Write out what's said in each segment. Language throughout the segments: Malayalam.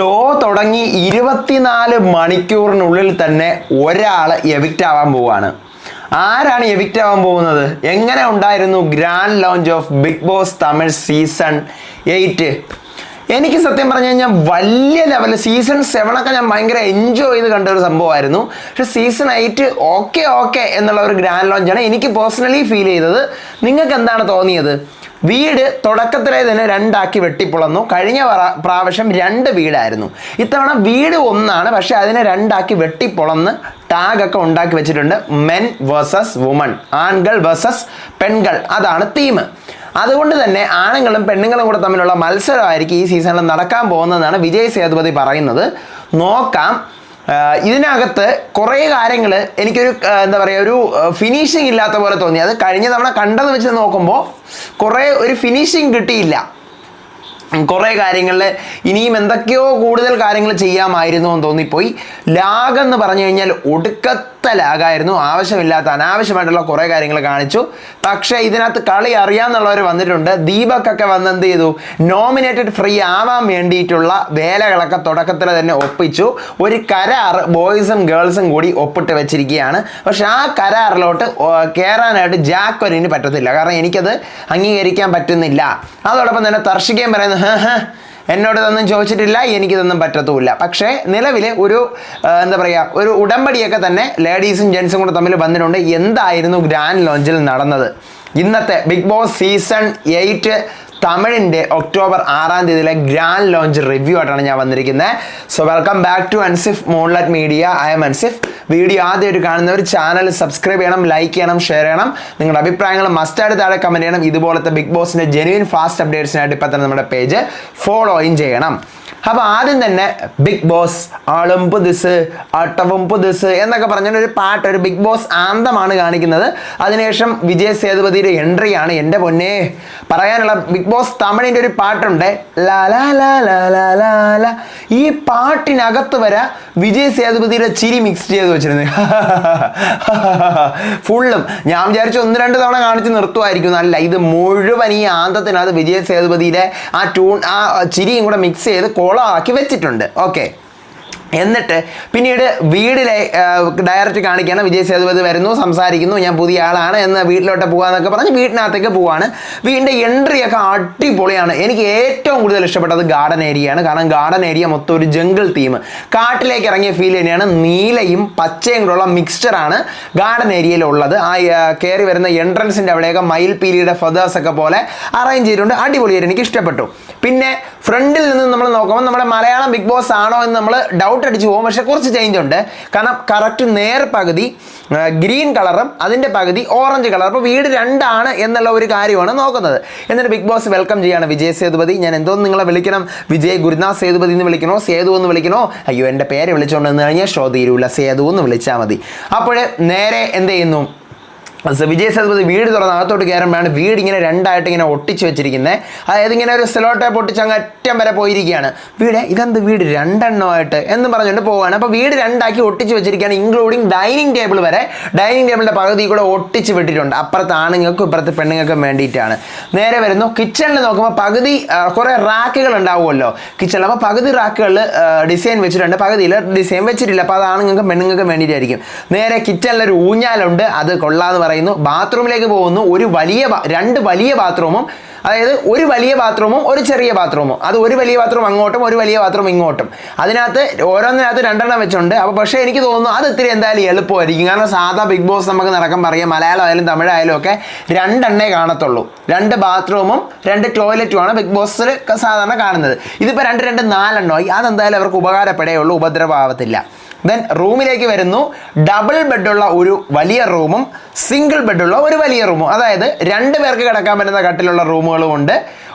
ഷോ തുടങ്ങി 24 മണിക്കൂറിനുള്ളിൽ തന്നെ ഒരാൾ എവിക്റ്റ് ആവാൻ പോവാണ്. ആരാണ് എവിക്റ്റ് ആവാൻ പോകുന്നത്? എങ്ങനെ ഉണ്ടായിരുന്നു grand launch of Bigg Boss Tamil season 8? എനിക്ക് സത്യം പറഞ്ഞു കഴിഞ്ഞാൽ വലിയ ലെവൽ സീസൺ 7 ഞാൻ ഭയങ്കര എൻജോയ് ചെയ്ത് കണ്ട ഒരു സംഭവമായിരുന്നു. പക്ഷെ സീസൺ 8 ഓക്കെ എന്നുള്ള ഒരു ഗ്രാൻഡ് ലോഞ്ചാണ് എനിക്ക് പേഴ്സണലി ഫീൽ ചെയ്തത്. നിങ്ങൾക്ക് എന്താണ് തോന്നിയത്? വീട് തുടക്കത്തിലെ തന്നെ 2 ആക്കി വെട്ടിപ്പൊളന്നു. കഴിഞ്ഞ പ്രാവശ്യം 2 വീടായിരുന്നു. ഇത്തവണ വീട് 1 പക്ഷെ അതിനെ 2 ആക്കി വെട്ടിപ്പൊളന്ന് ടാഗൊക്കെ ഉണ്ടാക്കി വെച്ചിട്ടുണ്ട്. മെൻ വേഴ്സസ് വുമൺ, ആൺകൾ വേഴ്സസ് പെൺകൾ, അതാണ് തീം. അതുകൊണ്ട് തന്നെ ആണുങ്ങളും പെണ്ണുങ്ങളും കൂടെ തമ്മിലുള്ള മത്സരമായിരിക്കും ഈ സീസണിൽ നടക്കാൻ പോകുന്നതെന്നാണ് വിജയ് സേതുപതി പറയുന്നത്. നോക്കാം. ഇതിനകത്ത് കുറേ കാര്യങ്ങൾ എനിക്കൊരു എന്താ പറയുക, ഒരു ഫിനിഷിങ് ഇല്ലാത്ത പോലെ തോന്നി. അത് കഴിഞ്ഞ തവണ കണ്ടെന്ന് വെച്ച് നോക്കുമ്പോൾ കുറേ ഒരു ഫിനിഷിങ് കിട്ടിയില്ല. കുറേ കാര്യങ്ങളിൽ ഇനിയും എന്തൊക്കെയോ കൂടുതൽ കാര്യങ്ങൾ ചെയ്യാമായിരുന്നു എന്ന് തോന്നിപ്പോയി. ലാഗെന്ന് പറഞ്ഞു കഴിഞ്ഞാൽ ഒടുക്കത്തെ ലാഗായിരുന്നു. ആവശ്യമില്ലാത്ത അനാവശ്യമായിട്ടുള്ള കുറേ കാര്യങ്ങൾ കാണിച്ചു. പക്ഷേ ഇതിനകത്ത് കളി അറിയാമെന്നുള്ളവർ വന്നിട്ടുണ്ട്. ദീപക്കൊക്കെ വന്ന് എന്ത് ചെയ്തു? നോമിനേറ്റഡ് ഫ്രീ ആവാൻ വേണ്ടിയിട്ടുള്ള വേലകളൊക്കെ തുടക്കത്തിൽ തന്നെ ഒപ്പിച്ചു. ഒരു കരാർ ബോയ്സും ഗേൾസും കൂടി ഒപ്പിട്ട് വെച്ചിരിക്കുകയാണ്. പക്ഷെ ആ കരാറിലോട്ട് കയറാനായിട്ട് ജാക്വലിന് പറ്റത്തില്ല. കാരണം എനിക്കത് അംഗീകരിക്കാൻ പറ്റുന്നില്ല. അതോടൊപ്പം തന്നെ തർഷികയും പറയുന്നത് എന്നോട് ഇതൊന്നും ചോദിച്ചിട്ടില്ല, എനിക്കിതൊന്നും പറ്റത്തുമില്ല. പക്ഷേ നിലവിൽ ഒരു എന്താ പറയുക, ഒരു ഉടമ്പടിയൊക്കെ തന്നെ ലേഡീസും ജെൻസും കൂടെ തമ്മിൽ വന്നിട്ടുണ്ട്. എന്തായിരുന്നു ഗ്രാൻഡ് ലോഞ്ചിൽ നടന്നത്? ഇന്നത്തെ ബിഗ് ബോസ് സീസൺ 8 തമിഴിൻ്റെ ഒക്ടോബർ 6 ഗ്രാൻഡ് ലോഞ്ച് റിവ്യൂ ആയിട്ടാണ് ഞാൻ വന്നിരിക്കുന്നത്. So welcome back to Ansif moonlight media. I am Ansif. Video ആദ്യമായിട്ട് കാണുന്നവർ ചാനൽ സബ്സ്ക്രൈബ് ചെയ്യണം, ലൈക്ക് ചെയ്യണം, ഷെയർ ചെയ്യണം. നിങ്ങളുടെ അഭിപ്രായങ്ങൾ മസ്റ്റായിട്ട് താഴെ കമൻറ്റ് ചെയ്യണം. ഇതുപോലത്തെ ബിഗ് ബോസിൻ്റെ ജെന്യുവിൻ ഫാസ്റ്റ് അപ്ഡേറ്റ്സിനായിട്ട് ഇപ്പം തന്നെ നമ്മുടെ പേജ് ഫോളോയും ചെയ്യണം. അപ്പോൾ ആദ്യം തന്നെ ബിഗ് ബോസ് ആളും പുതുസ് ആട്ടവും പുതുസ് എന്നൊക്കെ പറഞ്ഞൊരു പാട്ട്, ഒരു ബിഗ് ബോസ് ആന്തമാണ് കാണിക്കുന്നത്. അതിനുശേഷം വിജയ് സേതുപതിയുടെ എൻട്രിയാണ്. എൻ്റെ പൊന്നേ, പറയാനുള്ള ബിഗ് ബോസ് തമിഴിൻ്റെ ഒരു പാട്ടുണ്ട്, ലാ ലാ ലാ ലാ ലാ ലാ ലാ. ഈ പാട്ടിനകത്ത് വരെ വിജയ് സേതുപതിയുടെ ചിരി മിക്സ് ചെയ്ത് വെച്ചിരുന്നു. ഫുള്ളും ഞാൻ വിചാരിച്ചു 1-2 തവണ കാണിച്ച് നിർത്തുമായിരിക്കും. അല്ല, ഇത് മുഴുവൻ ഈ ആന്തത്തിനകത്ത് വിജയ് സേതുപതിയുടെ ആ ട്യൂൺ, ആ ചിരിയും കൂടെ മിക്സ് ചെയ്ത് കോളാക്കി വെച്ചിട്ടുണ്ട്. ഓക്കെ. എന്നിട്ട് പിന്നീട് വീടിലെ ഡയറക്റ്റ് കാണിക്കുകയാണ്. വിജയ് സേതുപതി വരുന്നു, സംസാരിക്കുന്നു, ഞാൻ പുതിയ ആളാണ് എന്ന്, വീട്ടിലോട്ട് പോകാമെന്നൊക്കെ പറഞ്ഞ് വീട്ടിനകത്തേക്ക് പോവാണ്. വീടിൻ്റെ എൻട്രിയൊക്കെ അടിപൊളിയാണ്. എനിക്ക് ഏറ്റവും കൂടുതൽ ഇഷ്ടപ്പെട്ടത് ഗാർഡൻ ഏരിയയാണ്. കാരണം ഗാർഡൻ ഏരിയ മൊത്തം ഒരു ജംഗിൾ തീം, കാട്ടിലേക്ക് ഇറങ്ങിയ ഫീൽ തന്നെയാണ്. നീലയും പച്ചയും കൂടെയുള്ള മിക്സ്ചറാണ് ഗാർഡൻ ഏരിയയിലുള്ളത്. ആ കയറി വരുന്ന എൻട്രൻസിൻ്റെ അവിടെയൊക്കെ മയിൽപീലിയുടെ ഫെദേഴ്സൊക്കെ പോലെ അറേഞ്ച് ചെയ്തിട്ടുണ്ട്. അടിപൊളിയായിട്ട് എനിക്ക് ഇഷ്ടപ്പെട്ടു. പിന്നെ ഫ്രണ്ടിൽ നിന്ന് നമ്മൾ നോക്കുമ്പോൾ നമ്മുടെ മലയാളം ബിഗ് ബോസ് ആണോ എന്ന് നമ്മൾ ഡൗട്ട് അടിച്ചു പോകും. പക്ഷെ കുറച്ച് ചേഞ്ച് ഉണ്ട്. കാരണം കറക്റ്റ് നേർ പകുതി ഗ്രീൻ കളറും അതിൻ്റെ പകുതി ഓറഞ്ച് കളർ. അപ്പോൾ വീട് 2 എന്നുള്ള ഒരു കാര്യമാണ് നോക്കുന്നത്. എന്നിട്ട് ബിഗ് ബോസ് വെൽക്കം ചെയ്യാണ് വിജയ് സേതുപതി. ഞാൻ എന്തോന്ന് നിങ്ങളെ വിളിക്കണം? വിജയ് ഗുരുനാഥ് സേതുപതി എന്ന് വിളിക്കണോ, സേതു എന്ന് വിളിക്കണോ? അയ്യോ, എൻ്റെ പേര് വിളിച്ചുകൊണ്ട് നിന്ന് കഴിഞ്ഞാൽ ഷോ തീരൂല, സേതു എന്ന് വിളിച്ചാൽ മതി. അപ്പോൾ നേരെ എന്ത് ചെയ്യുന്നു? വിജയ് സേതുപതി വീട് തുറന്ന് അകത്തോട്ട് കയറുമ്പോഴാണ് വീട് ഇങ്ങനെ 2 ഇങ്ങനെ ഒട്ടിച്ച് വെച്ചിരിക്കുന്നത്. അതായത് ഇങ്ങനെ ഒരു സെലോ ടേപ്പ് ഒട്ടിച്ച് അങ്ങ് അറ്റം വരെ പോയിരിക്കുകയാണ്. ഇതെന്ത് വീട് 2 എന്ന് പറഞ്ഞുകൊണ്ട് പോവുകയാണ്. അപ്പോൾ വീട് 2 ഒട്ടിച്ച് വെച്ചിരിക്കുകയാണ്, ഇൻക്ലൂഡിങ് ഡൈനിങ് ടേബിൾ വരെ. ഡൈനിങ് ടേബിളിൻ്റെ പകുതി കൂടെ ഒട്ടിച്ച് വിട്ടിട്ടുണ്ട്. അപ്പുറത്ത് ആണുങ്ങൾക്കും ഇപ്പുറത്ത് പെണ്ണുങ്ങൾക്കും വേണ്ടിയിട്ടാണ്. നേരെ വരുന്നു കിച്ചണിൽ നോക്കുമ്പോൾ പകുതി കുറേ റാക്കുകൾ ഉണ്ടാവുമല്ലോ കിച്ചണിൽ. അപ്പോൾ പകുതി റാക്കുകളിൽ ഡിസൈൻ വെച്ചിട്ടുണ്ട്, പകുതിയിൽ ഡിസൈൻ വെച്ചിട്ടില്ല. അപ്പോൾ അത് ആണുങ്ങൾക്കും പെണ്ണുങ്ങൾക്കും വേണ്ടിയിട്ടായിരിക്കും. നേരെ കിച്ചണിലൊരു ഊഞ്ഞാലുണ്ട്, അത് കൊള്ളാമെന്ന് പറയുന്നു. ബാത്റൂമിലേക്ക് പോകുന്നു. 2 വലിയ ബാത്റൂമും, അതായത് ഒരു വലിയ ബാത്റൂമും ഒരു ചെറിയ ബാത്റൂമും. അത് ഒരു വലിയ ബാത്റൂം അങ്ങോട്ടും ഒരു വലിയ ബാത്റൂം ഇങ്ങോട്ടും. അതിനകത്ത് ഓരോന്നിനകത്ത് 2 വെച്ചുണ്ട്. അപ്പോൾ പക്ഷേ എനിക്ക് തോന്നുന്നു അത് ഇത്തിരി എന്തായാലും എളുപ്പമായിരിക്കും. കാരണം സാധാ ബിഗ് ബോസ് നമുക്ക് നടക്കാൻ പറയാം, മലയാളം ആയാലും തമിഴായാലും ഒക്കെ 2 കാണത്തുള്ളൂ. 2 ബാത്റൂമും 2 ടോയ്ലറ്റുമാണ് ബിഗ് ബോസിൽ സാധാരണ കാണുന്നത്. ഇതിപ്പോൾ 2 4 അതെന്തായാലും അവർക്ക് ഉപകാരപ്പെടുകയുള്ളൂ, ഉപദ്രവമാവത്തില്ല. ദെൻ റൂമിലേക്ക് വരുന്നു. ഡബിൾ ബെഡുള്ള ഒരു വലിയ റൂമും സിംഗിൾ ബെഡുള്ള ഒരു വലിയ റൂമും. അതായത് 2 പേർക്ക് കിടക്കാൻ പറ്റുന്ന കട്ടിലുള്ള റൂമുകളും ഉണ്ട്,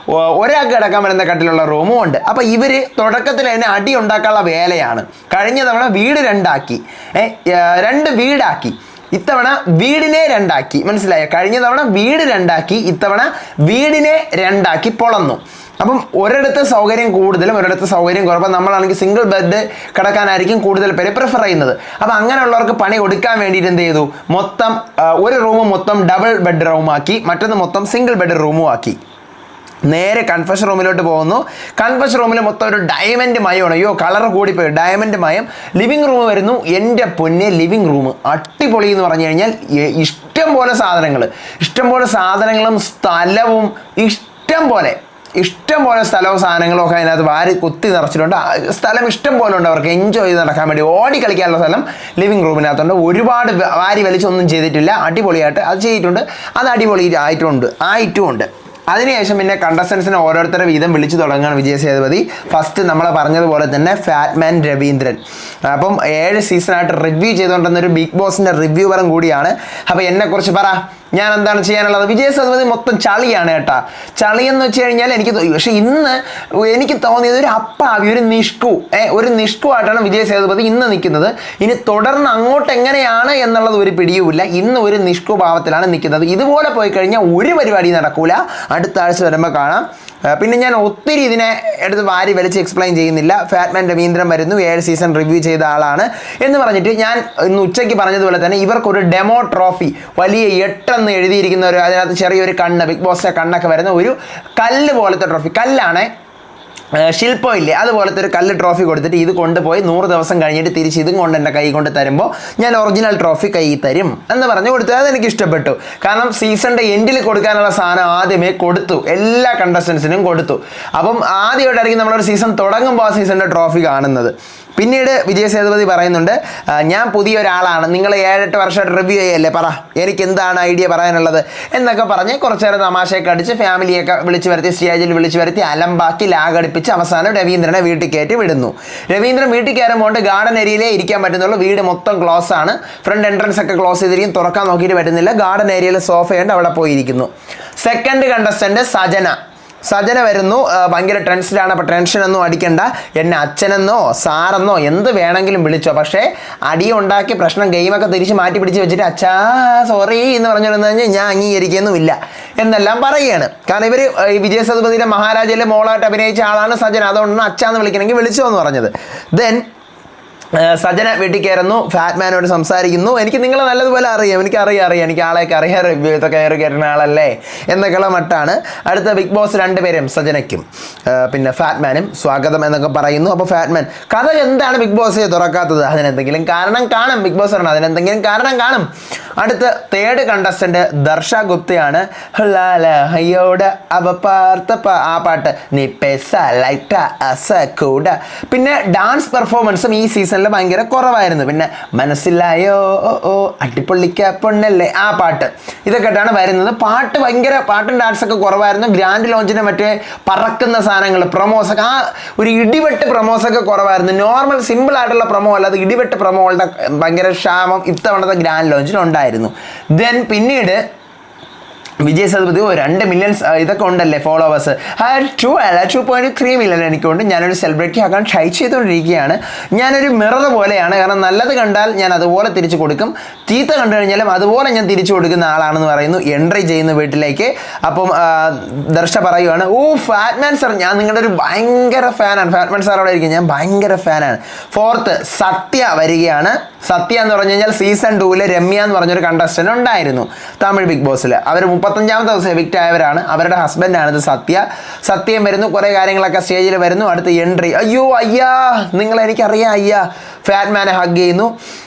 ഒരാൾക്ക് കിടക്കാൻ പറ്റുന്ന കട്ടിലുള്ള റൂമും ഉണ്ട്. അപ്പോൾ ഇവർ തുടക്കത്തിൽ തന്നെ അടി ഉണ്ടാക്കാനുള്ള വേലയാണ്. കഴിഞ്ഞ തവണ വീട് 2 വീടാക്കി, ഇത്തവണ വീടിനെ 2 മനസ്സിലായോ? കഴിഞ്ഞ തവണ വീട് 2 ഇത്തവണ വീടിനെ 2 പൊളന്നു. അപ്പം ഒരിടത്ത് സൗകര്യം കൂടുതലും ഒരിടത്ത് സൗകര്യം കുറവ്. നമ്മളാണെങ്കിൽ സിംഗിൾ ബെഡ് കിടക്കാനായിരിക്കും കൂടുതൽ പേര് പ്രിഫർ ചെയ്യുന്നത്. അപ്പം അങ്ങനെയുള്ളവർക്ക് പണി കൊടുക്കാൻ വേണ്ടിയിട്ട് എന്ത് ചെയ്തു? മൊത്തം ഒരു റൂം മൊത്തം ഡബിൾ ബെഡ് റൂമാക്കി, മറ്റൊന്ന് മൊത്തം സിംഗിൾ ബെഡ് റൂമും ആക്കി. നേരെ കൺഫഷൻ റൂമിലോട്ട് പോകുന്നു. കൺഫഷൻ റൂമിൽ മൊത്തം ഒരു ഡയമണ്ട് മയമാണ്. അയ്യോ കളർ കൂടിപ്പോയി, ഡയമണ്ട് മയം. ലിവിങ് റൂം വരുന്നു. എൻ്റെ പൊന്നെ ലിവിങ് റൂം അടിപൊളി എന്ന് പറഞ്ഞു കഴിഞ്ഞാൽ ഇഷ്ടംപോലെ സാധനങ്ങളും സ്ഥലവും ഇഷ്ടംപോലെ സ്ഥലവും സാധനങ്ങളും ഒക്കെ അതിനകത്ത് വാരി കുത്തി നിറച്ചിട്ടുണ്ട്. സ്ഥലം ഇഷ്ടം പോലെ ഉണ്ട് അവർക്ക് എൻജോയ് ചെയ്ത് നടക്കാൻ വേണ്ടി. ഓടി കളിക്കാനുള്ള സ്ഥലം ലിവിങ് റൂമിനകത്തുണ്ട്. ഒരുപാട് വാരി വലിച്ചൊന്നും ചെയ്തിട്ടില്ല, അടിപൊളിയായിട്ട് അത് ചെയ്തിട്ടുണ്ട്. അത് അടിപൊളി ആയിട്ടുമുണ്ട്. അതിനുശേഷം പിന്നെ കണ്ടസ്റ്റൻസിനെ ഓരോരുത്തരെ വീതം വിളിച്ചു തുടങ്ങുകയാണ് വിജയ് സേതുപതി. ഫസ്റ്റ് നമ്മൾ പറഞ്ഞതുപോലെ തന്നെ ഫാറ്റ്മാൻ രവീന്ദ്രൻ. അപ്പം 7 സീസണായിട്ട് റിവ്യൂ ചെയ്തുകൊണ്ടിരുന്നൊരു ബിഗ് ബോസിൻ്റെ റിവ്യൂവറും കൂടിയാണ്. അപ്പോൾ എന്നെക്കുറിച്ച് പറ, ഞാൻ എന്താണ് ചെയ്യാനുള്ളത്? വിജയ് സേതുപതി മൊത്തം ചളിയാണ് കേട്ടാ. ചളിയെന്ന് വെച്ച് കഴിഞ്ഞാൽ പക്ഷേ ഇന്ന് എനിക്ക് തോന്നിയത് ഒരു നിഷ്കു ആയിട്ടാണ് വിജയ് സേതുപതി ഇന്ന് നിൽക്കുന്നത്. ഇനി തുടർന്ന് അങ്ങോട്ട് എങ്ങനെയാണ് എന്നുള്ളത് ഒരു പിടിയുമില്ല. ഇന്ന് ഒരു നിഷ്കു ഭാവത്തിലാണ് നിൽക്കുന്നത്. ഇതുപോലെ പോയി കഴിഞ്ഞാൽ ഒരു പരിപാടി നടക്കൂല. അടുത്ത ആഴ്ച വരുമ്പോൾ കാണാം. പിന്നെ ഞാൻ ഒത്തിരി ഇതിനെ എടുത്ത് വാരി വലിച്ച് എക്സ്പ്ലെയിൻ ചെയ്യുന്നില്ല. ഫാറ്റ്മാൻ രവീന്ദ്രൻ വരുന്നു, 7 സീസൺ റിവ്യൂ ചെയ്ത ആളാണ് എന്ന് പറഞ്ഞിട്ട് ഞാൻ ഇന്ന് ഉച്ചയ്ക്ക് പറഞ്ഞതുപോലെ തന്നെ ഇവർക്കൊരു ഡെമോ ട്രോഫി, വലിയ 8 എന്ന് എഴുതിയിരിക്കുന്ന അതിനകത്ത് ചെറിയൊരു കണ്ണ്, ബിഗ് ബോസിൻ്റെ കണ്ണൊക്കെ വരുന്ന ഒരു കല്ല് പോലത്തെ ട്രോഫി, കല്ലാണ്, ശില്പം ഇല്ലേ അതുപോലത്തെ ഒരു കല്ല് ട്രോഫി കൊടുത്തിട്ട് ഇത് കൊണ്ടുപോയി 100 ദിവസം കഴിഞ്ഞിട്ട് തിരിച്ച് ഇതും കൊണ്ട് എൻ്റെ കൈ കൊണ്ട് തരുമ്പോൾ ഞാൻ ഒറിജിനൽ ട്രോഫി കൈ തരും എന്ന് പറഞ്ഞു കൊടുത്തു. അതെനിക്ക് ഇഷ്ടപ്പെട്ടു. കാരണം സീസണിൻ്റെ എൻഡിൽ കൊടുക്കാനുള്ള സാധനം ആദ്യമേ കൊടുത്തു, എല്ലാ കണ്ടസ്റ്റൻസിനും കൊടുത്തു. അപ്പം ആദ്യമായിട്ടായിരിക്കും നമ്മളൊരു സീസൺ തുടങ്ങുമ്പോൾ ആ സീസണിൻ്റെ ട്രോഫി കാണുന്നത്. പിന്നീട് വിജയ് സേതുപതി പറയുന്നുണ്ട്, ഞാൻ പുതിയൊരാളാണ്, നിങ്ങൾ 7-8 വർഷമായിട്ട് റിവ്യൂ ചെയ്യല്ലേ, പറ എനിക്ക് എന്താണ് ഐഡിയ പറയാനുള്ളത് എന്നൊക്കെ പറഞ്ഞ് കുറച്ചേരം തമാശയൊക്കെ അടിച്ച് ഫാമിലിയൊക്കെ സ്റ്റേജിൽ വിളിച്ചു വരുത്തി അലമ്പാക്കി ലാഗടിപ്പിച്ച് അവസാനം രവീന്ദ്രനെ വീട്ടിൽ കയറ്റി വിടുന്നു. രവീന്ദ്രൻ വീട്ടിൽ കയറുമ്പോൾ ഗാർഡൻ ഏരിയയിലേ ഇരിക്കാൻ പറ്റുന്നുള്ളൂ. വീട് മൊത്തം ക്ലോസ് ആണ്. ഫ്രണ്ട് എൻട്രൻസ് ഒക്കെ ക്ലോസ് ചെയ്തിരിക്കും, തുറക്കാൻ നോക്കിയിട്ട് പറ്റുന്നില്ല. ഗാർഡൻ ഏരിയയിൽ സോഫയുണ്ട്, അവിടെ പോയിരിക്കുന്നു. സെക്കൻഡ് കണ്ടസ്റ്റന്റ് സജന വരുന്നു. ഭയങ്കര ടെൻഷനാണ്. അപ്പോൾ ടെൻഷനൊന്നും അടിക്കണ്ട, എന്നെ അച്ഛനെന്നോ സാറെന്നോ എന്ത് വേണമെങ്കിലും വിളിച്ചോ, പക്ഷേ അടിയുണ്ടാക്കി പ്രശ്നം ഗെയിമൊക്കെ തിരിച്ച് മാറ്റി പിടിച്ച് വെച്ചിട്ട് അച്ഛാ സോറി എന്ന് പറഞ്ഞിരുന്നു കഴിഞ്ഞാൽ ഞാൻ അംഗീകരിക്കുന്നുമില്ല എന്നെല്ലാം പറയുകയാണ്. കാരണം ഇവർ വിജയ് സേതുപതിയിലെ മഹാരാജയിലെ മോളായിട്ട് അഭിനയിച്ച ആളാണ് സജന. അതുകൊണ്ടാണ് അച്ഛാന്ന് വിളിക്കണമെങ്കിൽ വിളിച്ചോ എന്ന് പറഞ്ഞത്. ദെൻ സജന വീട്ടിൽ കയറുന്നു, ഫാറ്റ്മാനോട് സംസാരിക്കുന്നു. എനിക്ക് നിങ്ങളെ നല്ലതുപോലെ അറിയാം, എനിക്ക് ആളെയൊക്കെ അറിയാം, റിവ്യൂ ഇതൊക്കെ കയറുന്ന ആളല്ലേ എന്നൊക്കെയുള്ള മട്ടാണ്. അടുത്ത ബിഗ് ബോസ് 2 പേരും സജനയ്ക്കും പിന്നെ ഫാറ്റ്മാനും സ്വാഗതം എന്നൊക്കെ പറയുന്നു. അപ്പോൾ ഫാറ്റ്മാൻ, കഥ എന്താണ് ബിഗ് ബോസ് തുറക്കാത്തത്? അതിനെന്തെങ്കിലും കാരണം കാണും. ബിഗ് ബോസ് ആണ്, അതിനെന്തെങ്കിലും കാരണം കാണും. അടുത്ത തേർഡ് കണ്ടസ്റ്റന്റ് ദർശ ഗുപ്തയാണ്. ആ പാട്ട് പിന്നെ ഡാൻസ് പെർഫോമൻസും ഈ സീസണിൽ ഭയങ്കര കുറവായിരുന്നു. പിന്നെ മനസ്സിലായോ അടിപൊളിക്ക പൊണ്ണല്ലേ ആ പാട്ട്, ഇതൊക്കെയായിട്ടാണ് വരുന്നത്. പാട്ടും ഡാൻസൊക്കെ കുറവായിരുന്നു. ഗ്രാൻഡ് ലോഞ്ചിന് മറ്റേ പറക്കുന്ന സാധനങ്ങൾ പ്രൊമോസൊക്കെ ആ ഒരു ഇടിവെട്ട് പ്രൊമോസൊക്കെ കുറവായിരുന്നു. നോർമൽ സിമ്പിൾ ആയിട്ടുള്ള പ്രൊമോ അല്ലാതെ ഇടിവെട്ട് പ്രൊമോകളുടെ ഭയങ്കര ക്ഷാമം ഇത്തവണത്തെ ഗ്രാൻഡ് ലോഞ്ചിനുണ്ടായിരുന്നു. ദെൻ പിന്നീട് വിജയ് സേതുപതി 2 മില്യൺ ഇതൊക്കെ ഉണ്ടല്ലേ ഫോളോവേഴ്സ്, 2.3 മില്യൺ എനിക്കുണ്ട്. ഞാനൊരു സെലിബ്രിറ്റി ആക്കാൻ ട്രൈ ചെയ്തുകൊണ്ടിരിക്കുകയാണ്. ഞാനൊരു മിറർ പോലെയാണ്. കാരണം നല്ലത് കണ്ടാൽ ഞാൻ അതുപോലെ തിരിച്ചു കൊടുക്കും, ചീത്ത കണ്ടു കഴിഞ്ഞാലും അതുപോലെ ഞാൻ തിരിച്ചു കൊടുക്കുന്ന ആളാണെന്ന് പറയുന്നു. എൻട്രി ചെയ്യുന്നു വീട്ടിലേക്ക്. അപ്പം ദർശ പറയുവാണ്, ഫാറ്റ്മാൻ സാർ, ഞാൻ നിങ്ങളുടെ ഒരു ഭയങ്കര ഫാനാണ്. ഫാറ്റ്മാൻ സാർ അവിടെ ഇരിക്കും, ഞാൻ ഭയങ്കര ഫാനാണ്. ഫോർത്ത് സത്യ വരികയാണ്. സത്യ എന്ന് പറഞ്ഞു കഴിഞ്ഞാൽ സീസൺ 2 രമ്യ എന്ന് പറഞ്ഞൊരു കണ്ടസ്റ്റന്റ് ഉണ്ടായിരുന്നു തമിഴ് ബിഗ് ബോസിൽ. അവർ 35ാമത്തെ ദിവസം എവിക്റ്റ് ആയവരാണ്. അവരുടെ ഹസ്ബൻഡാണിത് സത്യം വരുന്നു. കുറേ കാര്യങ്ങളൊക്കെ സ്റ്റേജിൽ വരുന്നു. അടുത്ത എൻട്രി, അയ്യാ നിങ്ങളെനിക്കറിയാം അയ്യാ, ഫാറ്റ്മാനെ ഹഗ് ചെയ്യുന്നു.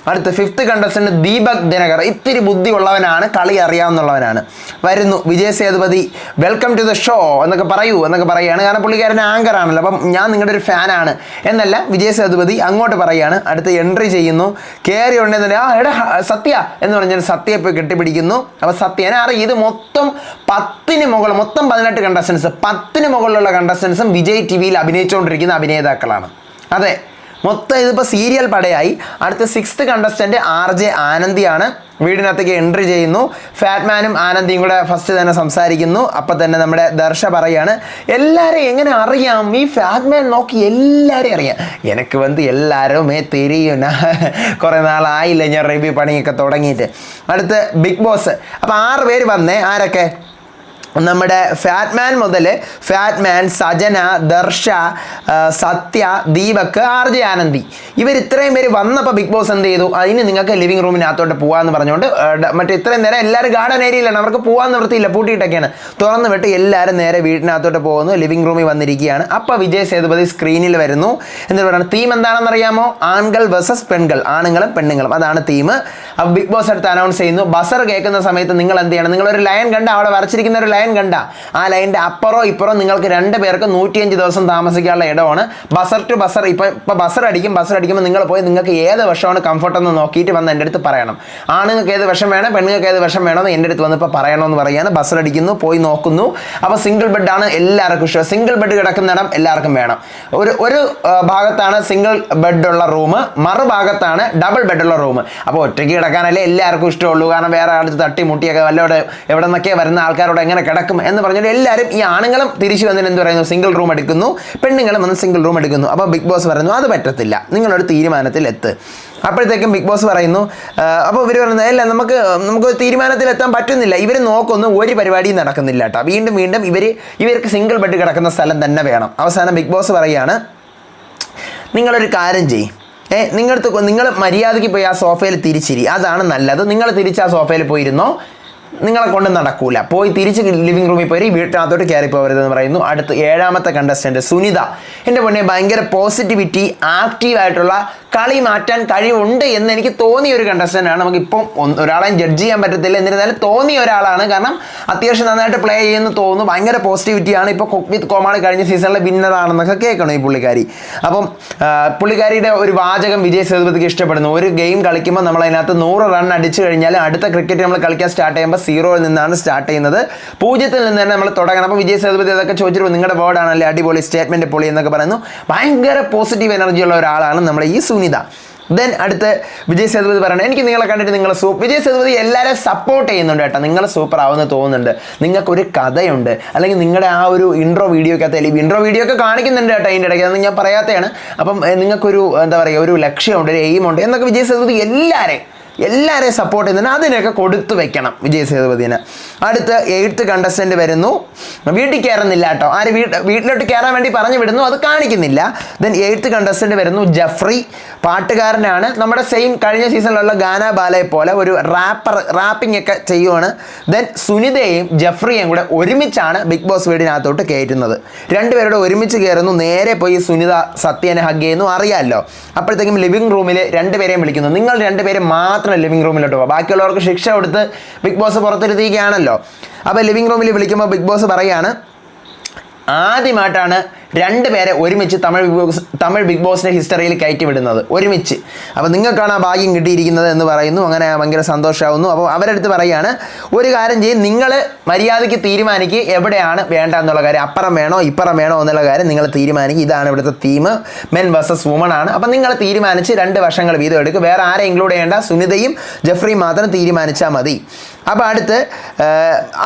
അടുത്ത 5th കണ്ടസ്റ്റന്റ് ദീപക് ദിനകർ. ഇത്തിരി ബുദ്ധിയുള്ളവനാണ്, കളി അറിയാവുന്നവനാണ്. വരുന്നു Vijay Sethupathi, welcome to the show എന്നൊക്കെ പറയുകയാണ്. കാരണം പുള്ളിക്കാരൻ ആങ്കർ ആണല്ലോ, അപ്പം ഞാൻ നിങ്ങളുടെ ഒരു ഫാനാണ് എന്നല്ല വിജയ് സേതുപതി അങ്ങോട്ട് പറയുകയാണ്. അടുത്ത് എൻട്രി ചെയ്യുന്നു. കയറി ഉണ്ടെന്ന് എടാ സത്യ എന്ന് പറഞ്ഞാൽ സത്യയെ പോയി കെട്ടിപ്പിടിക്കുന്നു. അപ്പോൾ സത്യനെ അറിയാം. ഇത് മൊത്തം 10 മുകളിൽ, മൊത്തം 18 കണ്ടസ്റ്റൻസ്, 10 മുകളിലുള്ള കണ്ടസ്റ്റൻസും വിജയ് ടിവിയിൽ അഭിനയിച്ചുകൊണ്ടിരിക്കുന്ന അഭിനേതാക്കളാണ്. അതെ, മൊത്തം ഇതിപ്പോൾ സീരിയൽ പടയായി. അടുത്ത 6th കണ്ടസ്റ്റന്റ് RJ ആനന്ദിയാണ്. വീടിനകത്തേക്ക് എൻട്രി ചെയ്യുന്നു. ഫാറ്റ്മാനും ആനന്ദിയും കൂടെ ഫസ്റ്റ് തന്നെ സംസാരിക്കുന്നു. അപ്പം തന്നെ നമ്മുടെ ദർശ പറയാണ്, എല്ലാവരെയും എങ്ങനെ അറിയാം, ഈ ഫാറ്റ്മാൻ നോക്കി എല്ലാവരെയും അറിയാം, എനിക്ക് എല്ലാവരുമേ തിരിയും, കുറേ നാളായില്ല ഞാൻ റിവ്യൂ പണിയൊക്കെ തുടങ്ങിയിട്ട്. അടുത്ത് ബിഗ് ബോസ്. അപ്പോൾ 6 പേര് വന്നേ. ആരൊക്കെ? നമ്മുടെ ഫാറ്റ്മാൻ മുതൽ ഫാറ്റ്മാൻ, സജന, ദർശ, സത്യ, ദീപക്, RJ ആനന്ദി ഇവർ ഇത്രയും പേര് വന്നപ്പോൾ ബിഗ് ബോസ് എന്ത് ചെയ്തു, അതിന് നിങ്ങൾക്ക് ലിവിംഗ് റൂമിനകത്തോട്ട് പോകാമെന്ന് പറഞ്ഞുകൊണ്ട് മറ്റേ ഇത്രയും നേരം എല്ലാവരും ഗാർഡൻ ഏരിയയിലാണ്, അവർക്ക് പോകാൻ നിവൃത്തിയില്ല, പൂട്ടിയിട്ടൊക്കെയാണ്, തുറന്നു വിട്ട് എല്ലാവരും നേരെ വീട്ടിനകത്തോട്ട് പോകുന്നു, ലിവിംഗ് റൂമിൽ വന്നിരിക്കുകയാണ്. അപ്പോൾ വിജയ് സേതുപതി സ്ക്രീനിൽ വരുന്നു. എന്നിട്ട് പറയുന്നത് തീം എന്താണെന്ന് അറിയാമോ, ആൺകൾ വേഴ്സസ് പെൺകൾ, ആണുങ്ങളും പെണ്ണുങ്ങളും, അതാണ് തീം. അപ്പോൾ ബിഗ് ബോസ് അടുത്ത് അനൗൺസ് ചെയ്യുന്നു. ബസർ കേൾക്കുന്ന സമയത്ത് നിങ്ങൾ എന്ത് ചെയ്യണം, നിങ്ങളൊരു ലൈൻ കണ്ട, അവിടെ വരച്ചിരിക്കുന്ന ഒരു ലൈൻ കണ്ട, ആ ലൈനിൻ്റെ അപ്പുറോ ഇപ്പുറോ നിങ്ങൾക്ക് 2 പേർക്ക് 105 ദിവസം താമസിക്കാനുള്ള ഇടമാണ്. ബസർ ടു ബസർ, ഇപ്പോൾ ബസർ അടിക്കുമ്പോൾ നിങ്ങൾ പോയി നിങ്ങൾക്ക് ഏത് വശമാണ് കംഫർട്ട് എന്ന് നോക്കിയിട്ട് വന്ന് എൻ്റെ അടുത്ത് പറയണം. ആണുങ്ങൾക്ക് ഏത് വശം വേണം, പെണ്ണുങ്ങൾക്ക് ഏത് വശം വേണമെന്ന് എൻ്റെ അടുത്ത് വന്ന് ഇപ്പോൾ പറയണമെന്ന് പറയുകയാണ്. ബസർ അടിക്കുന്നു, പോയി നോക്കുന്നു. അപ്പോൾ സിംഗിൾ ബെഡാണ് എല്ലാവർക്കും ഇഷ്ടം. സിംഗിൾ ബെഡ് കിടക്കുന്നിടം എല്ലാവർക്കും വേണം. ഒരു ഭാഗത്താണ് സിംഗിൾ ബെഡുള്ള റൂം, മറുഭാഗത്താണ് ഡബിൾ ബെഡുള്ള റൂം. അപ്പോൾ ഒറ്റയ്ക്ക് കിടക്കാനല്ലേ എല്ലാവർക്കും ഇഷ്ടമുള്ളൂ, കാരണം വേറെ ആൾക്ക് തട്ടി മുട്ടിയൊക്കെ വല്ലവിടെ എവിടെ നിന്നൊക്കെ വരുന്ന ആൾക്കാരോട് എങ്ങനെ കിടക്കും എന്ന് പറഞ്ഞിട്ട് എല്ലാവരും ഈ ആണുങ്ങളും തിരിച്ചു വന്നിട്ട് എന്ത് പറയുന്നു, സിംഗിൾ റൂം എടുക്കുന്നു, പെണ്ണുങ്ങളും വന്ന് സിംഗിൾ റൂം എടുക്കുന്നു. അപ്പോൾ ബിഗ് ബോസ് പറയുന്നു അത് പറ്റത്തില്ല, നിങ്ങളൊരു തീരുമാനത്തിലെത്ത്. അപ്പോഴത്തേക്കും ബിഗ് ബോസ് പറയുന്നു, അപ്പോൾ ഇവർ പറയുന്നത് അല്ല, നമുക്ക് തീരുമാനത്തിലെത്താൻ പറ്റുന്നില്ല. ഇവർ നോക്കുന്നു, ഒരു പരിപാടിയും നടക്കുന്നില്ല കേട്ടോ. വീണ്ടും ഇവർക്ക് സിംഗിൾ ബെഡ് കിടക്കുന്ന സ്ഥലം തന്നെ വേണം. അവസാനം ബിഗ് ബോസ് പറയുകയാണ്, നിങ്ങളൊരു കാര്യം ചെയ്യും, നിങ്ങൾ മര്യാദയ്ക്ക് പോയി ആ സോഫയിൽ തിരിച്ചിരി, അതാണ് നല്ലത്. നിങ്ങൾ തിരിച്ച് ആ സോഫയിൽ പോയിരുന്നോ, നിങ്ങളെ കൊണ്ട് നടക്കൂല, പോയി തിരിച്ച് ലിവിംഗ് റൂമിൽ പോയി വീട്ടിനകത്തോട്ട് കയറി പോകരുതെന്ന് പറയുന്നു. അടുത്ത് 7ാമത്തെ കണ്ടസ്റ്റൻറ്റ് സുനിത. എൻ്റെ പൊന്നെ, ഭയങ്കര പോസിറ്റിവിറ്റി, ആക്റ്റീവായിട്ടുള്ള, കളി മാറ്റാൻ കഴിവുണ്ട് എന്ന് എനിക്ക് തോന്നിയ ഒരു കണ്ടസ്റ്റൻ്റാണ്. നമുക്കിപ്പം ഒരാളെയും ജഡ്ജ് ചെയ്യാൻ പറ്റത്തില്ല, എന്നിരുന്നാലും തോന്നിയ ഒരാളാണ്. കാരണം അത്യാവശ്യം നന്നായിട്ട് പ്ലേ ചെയ്യുമെന്ന് തോന്നുന്നു. ഭയങ്കര പോസിറ്റിവിറ്റിയാണ്. ഇപ്പോൾ കുക്ക് വിത്ത് കോമാളി കഴിഞ്ഞ സീസണിലെ വിന്നറാണെന്നൊക്കെ കേൾക്കണം ഈ പുള്ളിക്കാരി. അപ്പം പുള്ളിക്കാരിയുടെ ഒരു വാചകം വിജയ് സേതുപതിക്ക് ഇഷ്ടപ്പെടുന്നു. ഒരു ഗെയിം കളിക്കുമ്പോൾ നമ്മളതിനകത്ത് 100 റൺ അടിച്ചു കഴിഞ്ഞാൽ അടുത്ത ക്രിക്കറ്റ് നമ്മൾ കളിക്കാൻ സ്റ്റാർട്ട് ചെയ്യുമ്പോൾ 0-ൽ നിന്നാണ് സ്റ്റാർട്ട് ചെയ്യുന്നത്, 0-ൽ നിന്ന് തന്നെ നമ്മൾ തുടങ്ങണം. അപ്പോൾ വിജയ് സേതുപതി അതൊക്കെ ചോദിച്ചിട്ട് നിങ്ങളുടെ വേർഡാണല്ലേ അടിപൊളി, സ്റ്റേറ്റ്മെൻറ്റ് പൊളി എന്നൊക്കെ പറയുന്നു. ഭയങ്കര പോസിറ്റീവ് എനർജി ഉള്ള ഒരാളാണ് നമ്മുടെ ഈ സുനിത. ദെൻ അടുത്ത് വിജയ് സേതുപതി പറയണം, എനിക്ക് നിങ്ങളെ കണ്ടിട്ട് വിജയ് സേതുപതി എല്ലാവരും സപ്പോർട്ട് ചെയ്യുന്നുണ്ട് കേട്ടോ, നിങ്ങൾ സൂപ്പർ ആവുമെന്ന് തോന്നുന്നുണ്ട്, നിങ്ങൾക്കൊരു കഥയുണ്ട്, അല്ലെങ്കിൽ നിങ്ങളുടെ ആ ഒരു ഇൻട്രോ വീഡിയോ ഒക്കെ കാണിക്കുന്നുണ്ട് കേട്ടോ അതിൻ്റെ ഇടയ്ക്ക്, അതൊന്നും ഞാൻ പറയാത്തതാണ്. അപ്പം നിങ്ങൾക്കൊരു എന്താ പറയുക, ഒരു ലക്ഷ്യമുണ്ട്, ഒരു എയിമുണ്ട് എന്നൊക്കെ വിജയ് സേതുപതി എല്ലാവരെയും സപ്പോർട്ട് ചെയ്യുന്നുണ്ട്. അതിനൊക്കെ കൊടുത്തു വെക്കണം വിജയ് സേതുപതിനെ. അടുത്ത് 8th കണ്ടസ്റ്റൻ്റ് വരുന്നു. വീട്ടിൽ കയറുന്നില്ല കേട്ടോ, വീട്ടിലോട്ട് കയറാൻ വേണ്ടി പറഞ്ഞു വിടുന്നു, അത് കാണിക്കുന്നില്ല. ദെൻ 8th കണ്ടസ്റ്റൻ്റ് വരുന്നു ജഫ്രി. പാട്ടുകാരനാണ്, നമ്മുടെ സെയിം കഴിഞ്ഞ സീസണിലുള്ള ഗാന ബാലയെ പോലെ ഒരു റാപ്പിംഗ് ഒക്കെ ചെയ്യുവാണ്. ദെൻ സുനിതയും ജഫ്രിയും കൂടെ ഒരുമിച്ചാണ് ബിഗ് ബോസ് വീടിനകത്തോട്ട് കയറ്റുന്നത്. രണ്ടുപേരുടെ ഒരുമിച്ച് കയറുന്നു, നേരെ പോയി സുനിത സത്യനെ ഹഗ് ചെയ്യുന്നു, അറിയാമല്ലോ. അപ്പോഴത്തേക്കും ലിവിംഗ് റൂമിൽ രണ്ടുപേരെയും വിളിക്കുന്നു, നിങ്ങൾ രണ്ടുപേരും മാത്രം ലിവിംഗ് റൂമിലോട്ട് പോകുക, ബാക്കിയുള്ളവർക്ക് ശിക്ഷ കൊടുത്ത് ബിഗ് ബോസ് പുറത്തിരുത്തിയിരിക്കുകയാണല്ലോ. അപ്പോൾ ലിവിംഗ് റൂമിൽ വിളിക്കുമ്പോൾ ബിഗ് ബോസ് പറയാണ്, ആദ്യമായിട്ടാണ് 2 പേരെ ഒരുമിച്ച് തമിഴ് ബിഗ് ബോസിൻ്റെ ഹിസ്റ്ററിയിൽ കയറ്റി വിടുന്നത് ഒരുമിച്ച്. അപ്പോൾ നിങ്ങൾക്കാണ് ആ ഭാഗ്യം കിട്ടിയിരിക്കുന്നത് എന്ന് പറയുന്നു. അങ്ങനെ ഭയങ്കര സന്തോഷമാവുന്നു. അപ്പോൾ അവരടുത്ത് പറയുകയാണ്, ഒരു കാര്യം ചെയ്യും, നിങ്ങൾ മര്യാദയ്ക്ക് തീരുമാനിക്കുക എവിടെയാണ് വേണ്ട എന്നുള്ള കാര്യം, അപ്പുറം വേണോ ഇപ്പുറം വേണോ എന്നുള്ള കാര്യം നിങ്ങൾ തീരുമാനിക്കുക. ഇതാണ് ഇവിടുത്തെ തീം, മെൻ വേഴ്സസ് വുമൺ ആണ്. അപ്പം നിങ്ങൾ തീരുമാനിച്ച് 2 വർഷങ്ങൾ വീതം എടുക്കുക, വേറെ ആരെ ഇൻക്ലൂഡ് ചെയ്യേണ്ട, സുനിതയും ജഫ്രിയും മാത്രം തീരുമാനിച്ചാൽ മതി. അപ്പോൾ അടുത്ത്